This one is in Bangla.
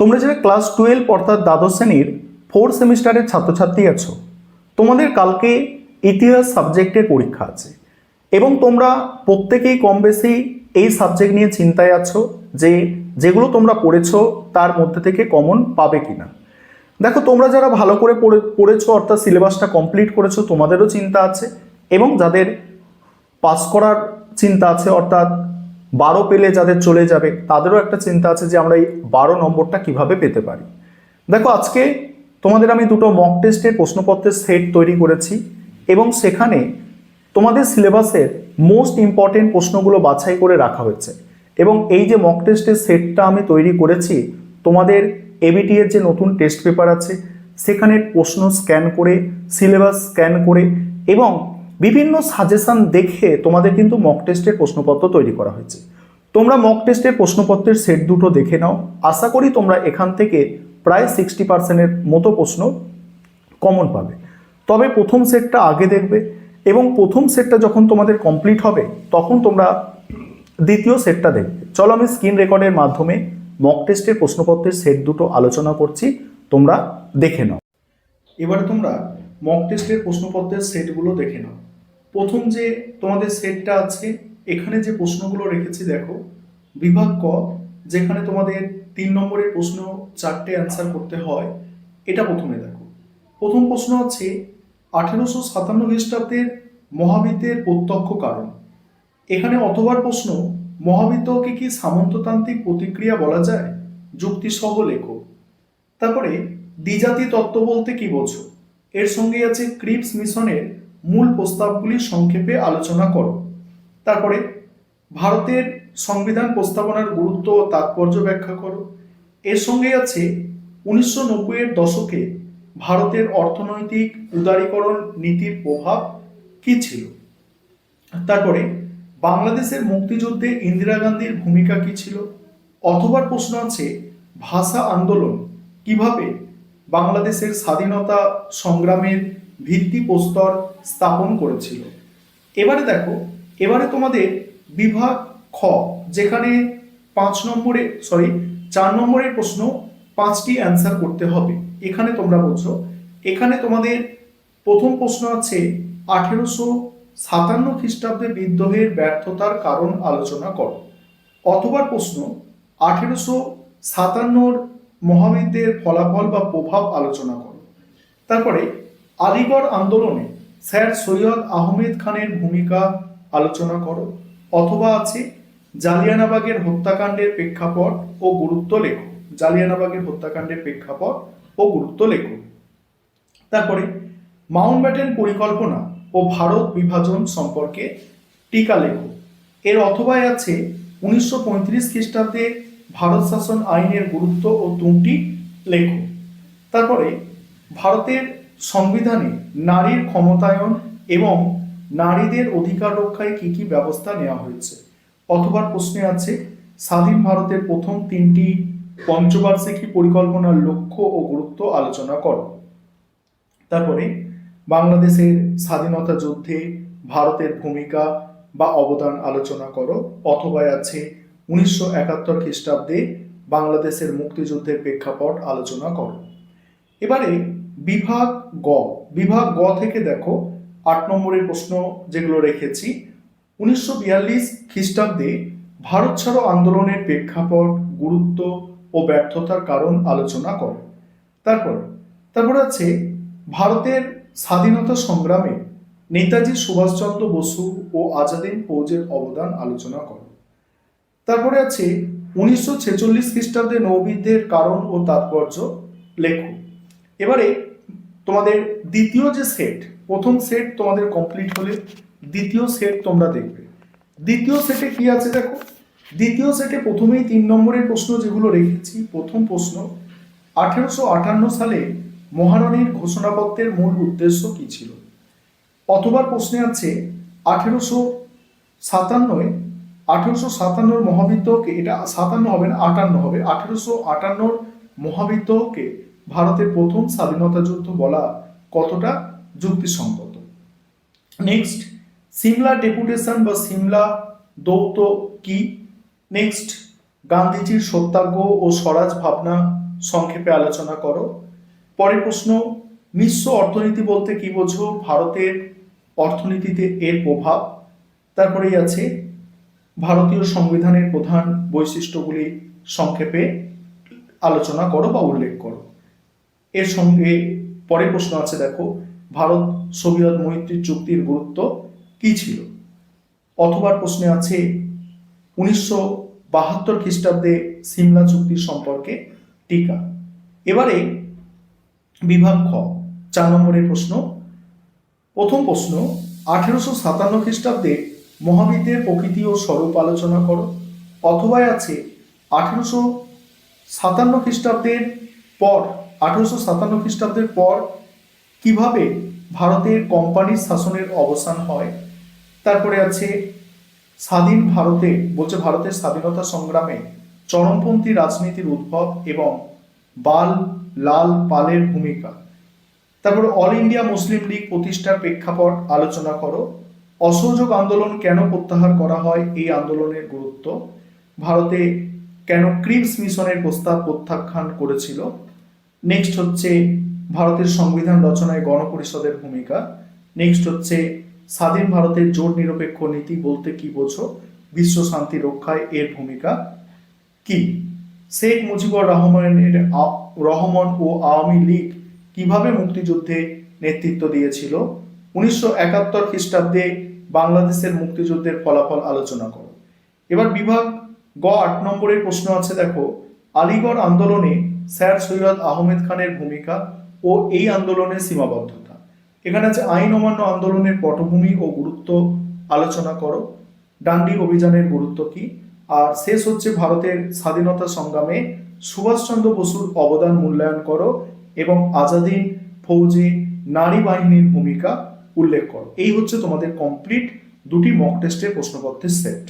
তোমরা যারা ক্লাস 12 অর্থাৎ দ্বাদশ শ্রেণীর 4th সেমিস্টারের ছাত্রছাত্রী আছো, তোমাদের কালকে ইতিহাস সাবজেক্টের পরীক্ষা আছে এবং তোমরা প্রত্যেকেই কম বেশি এই সাবজেক্ট নিয়ে চিন্তায় আছো যে যেগুলো তোমরা পড়েছো তার মধ্যে থেকে কমন পাবে কিনা। দেখো, তোমরা যারা ভালো করে পড়েছো অর্থাৎ সিলেবাসটা কমপ্লিট করেছো তোমাদেরও চিন্তা আছে, এবং যাদের পাস করার চিন্তা আছে অর্থাৎ 12 পেলে যাদের চলে যাবে তাদেরও একটা চিন্তা আছে যে আমরা এই 12 নম্বরটা কিভাবে পেতে পারি। দেখো, আজকে তোমাদের আমি দুটো মক টেস্টের প্রশ্নপত্রের সেট তৈরি করেছি এবং সেখানে তোমাদের সিলেবাসের মোস্ট ইম্পর্টেন্ট প্রশ্নগুলো বাছাই করে রাখা হয়েছে। এবং এই যে মক টেস্টের সেটটা আমি তৈরি করেছি, তোমাদের এবিটি এর যে নতুন টেস্ট পেপার আছে সেখানে প্রশ্ন স্ক্যান করে, সিলেবাস স্ক্যান করে এবং বিভিন্ন সাজেশন দেখে তোমাদের কিন্তু মক টেস্টের প্রশ্নপত্র তৈরি করা হয়েছে। তোমরা মক টেস্টের প্রশ্নপত্রের সেট দুটো দেখে নাও। আশা করি তোমরা এখান থেকে প্রায় 60%-এর মতো প্রশ্ন কমন পাবে। তবে প্রথম সেটটা আগে দেখবে এবং প্রথম সেটটা যখন তোমাদের কমপ্লিট হবে তখন তোমরা দ্বিতীয় সেটটা দেখবে। চলো আমি স্ক্রিন রেকর্ডের মাধ্যমে মক টেস্টের প্রশ্নপত্রের সেট দুটো আলোচনা করছি, তোমরা দেখে নাও। এবারে তোমরা মক টেস্টের প্রশ্নপত্রের সেটগুলো দেখে নাও। প্রথম যে তোমাদের সেটটা আছে, এখানে যে প্রশ্নগুলো রেখেছি দেখো, বিভাগ ক, যেখানে তোমাদের 3 নম্বরের প্রশ্ন 4টে অ্যান্সার করতে হয়, এটা প্রথমে দেখো। প্রথম প্রশ্ন আছে 1857 খ্রিস্টাব্দের মহাবিদ্যের প্রত্যক্ষ কারণ। এখানে অথবার প্রশ্ন, মহাবিদ্যকে কি সামন্ততান্ত্রিক প্রতিক্রিয়া বলা যায়? যুক্তি সহ লেখো। তারপরে দ্বিজাতি তত্ত্ব বলতে কি বোঝো? এর সঙ্গে আছে ক্রিপস মিশনের মূল প্রস্তাবগুলি সংক্ষেপে আলোচনা করো। তারপরে ভারতের সংবিধান প্রস্তাবনার গুরুত্ব ও তাৎপর্য ব্যাখ্যা করো। এর সঙ্গে আছে 1990-এর দশকে ভারতের অর্থনৈতিক উদারীকরণ নীতির প্রভাব কি ছিল। তারপরে বাংলাদেশের মুক্তিযুদ্ধে ইন্দিরা গান্ধীর ভূমিকা কি ছিল। অথবা প্রশ্ন আছে ভাষা আন্দোলন কিভাবে বাংলাদেশের স্বাধীনতা সংগ্রামের ভিত্তিপ্রস্তর স্থাপন করেছিল। এবারে দেখো, এবারে তোমাদের বিভাগ খ, যেখানে 4 নম্বরের প্রশ্ন 5টি অ্যান্সার করতে হবে। এখানে তোমরা বলছো, এখানে তোমাদের প্রথম প্রশ্ন আছে 1857 খ্রিস্টাব্দে বিদ্রোহের ব্যর্থতার কারণ আলোচনা করো। অথবা প্রশ্ন 1857 মহাবিদ্যের ফলাফল বা প্রভাব আলোচনা করো। তারপরে আলিগড় আন্দোলনে স্যার সৈয়দ আহমেদ খানের ভূমিকা আলোচনা করো। অথবা আছে জালিয়ানবাগের হত্যাকাণ্ডের প্রেক্ষাপট ও গুরুত্ব লেখো। জালিয়ানবাগের হত্যাকাণ্ডের প্রেক্ষাপট ও গুরুত্ব লেখো। তারপরে মাউন্টব্যাটেন পরিকল্পনা ও ভারত বিভাজন সম্পর্কে টিকা লেখো। এর অথবায় আছে 1935 খ্রিস্টাব্দে ভারত শাসন আইনের গুরুত্ব ও ত্রুটি লেখো। তারপরে ভারতের সংবিধানে নারীর ক্ষমতায়ন এবং নারীদের অধিকার রক্ষায় কি কি ব্যবস্থা নেওয়া হয়েছে। অথবা প্রশ্নে আছে স্বাধীন ভারতের প্রথম 3টি পঞ্চবার্ষিকী পরিকল্পনার লক্ষ্য ও গুরুত্ব আলোচনা করো। তারপরে বাংলাদেশের স্বাধীনতা যুদ্ধে ভারতের ভূমিকা বা অবদান আলোচনা করো। অথবা আছে 1971 খ্রিস্টাব্দে বাংলাদেশের মুক্তিযুদ্ধের প্রেক্ষাপট আলোচনা করো। এবারে বিভাগ গ থেকে দেখো 8 নম্বরের প্রশ্ন যেগুলো রেখেছি, 1942 খ্রিস্টাব্দে ভারত ছাড়ো আন্দোলনের প্রেক্ষাপট, গুরুত্ব ও ব্যর্থতার কারণ আলোচনা করো। তারপর আছে ভারতের স্বাধীনতা সংগ্রামে নেতাজি সুভাষচন্দ্র বসু ও আজাদিন ফৌজের অবদান আলোচনা করো। তারপরে আছে 1946 খ্রিস্টাব্দে নৌবিদ্যের কারণ ও তাৎপর্য লেখো। এবারে তোমাদের দ্বিতীয় যে সেট, প্রথম সেট তোমাদের কমপ্লিট হলে দ্বিতীয় সেট তোমরা দেখবে। দ্বিতীয় সেটে কি আছে দেখো, দ্বিতীয় সেটে প্রথমেই 3 নম্বরের প্রশ্ন যেগুলো রেখেছি। প্রথম প্রশ্ন 1858 সালে মহারানীর ঘোষণাপত্রের মূল উদ্দেশ্য কি ছিল। অথবা প্রশ্নে আছে 1857 মহাবিদ্রোহকে, এটা 57 হবে না 58 হবে, 1858 মহাবিদ্রোহকে ভারতের প্রথম স্বাধীনতা যুদ্ধ বলা কতটা যুক্তিসঙ্গত। নেক্সট, সিমলা ডেপুটেশন বা সিমলা দৌত্য কি। নেক্সট, গান্ধীজির সত্যাগ্রহ ও স্বরাজ ভাবনা সংক্ষেপে আলোচনা করো। পরের প্রশ্ন, মিশ্র অর্থনীতি বলতে কি বোঝো, ভারতের অর্থনীতিতে এর প্রভাব। তারপরেই আছে ভারতীয় সংবিধানের প্রধান বৈশিষ্ট্যগুলি সংক্ষেপে আলোচনা করো বা উল্লেখ করো। এর সঙ্গে পরের প্রশ্ন আছে, দেখো, ভারত সোভিয়েত মৈত্রী চুক্তির গুরুত্ব কি ছিল। অথবা প্রশ্নে আছে 1972 খ্রিস্টাব্দে সিমলা চুক্তির সম্পর্কে টিকা। এবারে বিভাগ খ, 4 নম্বরের প্রশ্ন। প্রথম প্রশ্ন, 1857 খ্রিস্টাব্দে মহাবিদ্যের প্রকৃতি ও স্বরূপ আলোচনা করো। অথবা আছে 1857 খ্রিস্টাব্দের পর 1857 খ্রিস্টাব্দের পর কিভাবে ভারতের কোম্পানির শাসনের অবসান হয়। তারপরে আছে স্বাধীন ভারতে, বলছে ভারতের স্বাধীনতা সংগ্রামে চরমপন্থী রাজনীতির উদ্ভব এবং লাল পালের ভূমিকা। তারপরে অল ইন্ডিয়া মুসলিম লীগ প্রতিষ্ঠার প্রেক্ষাপট আলোচনা করো। অসহযোগ আন্দোলন কেন প্রত্যাহার করা হয়, এই আন্দোলনের গুরুত্ব। ভারতে কেন ক্রিপস মিশনের প্রস্তাব প্রত্যাখ্যান করেছিল। নেক্সট হচ্ছে ভারতের সংবিধান রচনায় গণপরিষদের ভূমিকা। নেক্সট হচ্ছে স্বাধীন ভারতের জোট নিরপেক্ষ নীতি বলতে কি বোঝো, বিশ্ব শান্তি রক্ষায় এর ভূমিকা কি। শেখ মুজিবুর রহমান ও আওয়ামী লীগ কিভাবে মুক্তিযুদ্ধে নেতৃত্ব দিয়েছিল। 1971 খ্রিস্টাব্দে বাংলাদেশের মুক্তিযুদ্ধের ফলাফল আলোচনা করো। এবার বিভাগ গ, 8 নম্বরের প্রশ্ন আছে, দেখো, আলিগড় আন্দোলনে স্যার সৈয়দ আহমেদ খানের ভূমিকা ও এই আন্দোলনের সীমাবদ্ধতা। এখানে আছে আইন অমান্য আন্দোলনের পটভূমি ও গুরুত্ব আলোচনা করো। ডান্ডি অভিযানের গুরুত্ব কি। আর শেষ হচ্ছে ভারতের স্বাধীনতা সংগ্রামে সুভাষচন্দ্র বসুর অবদান মূল্যায়ন করো এবং আজাদিন ফৌজে নারী বাহিনীর ভূমিকা উল্লেখ করো। এই হচ্ছে তোমাদের কমপ্লিট দুটি মক টেস্টের প্রশ্নপত্রের সেট।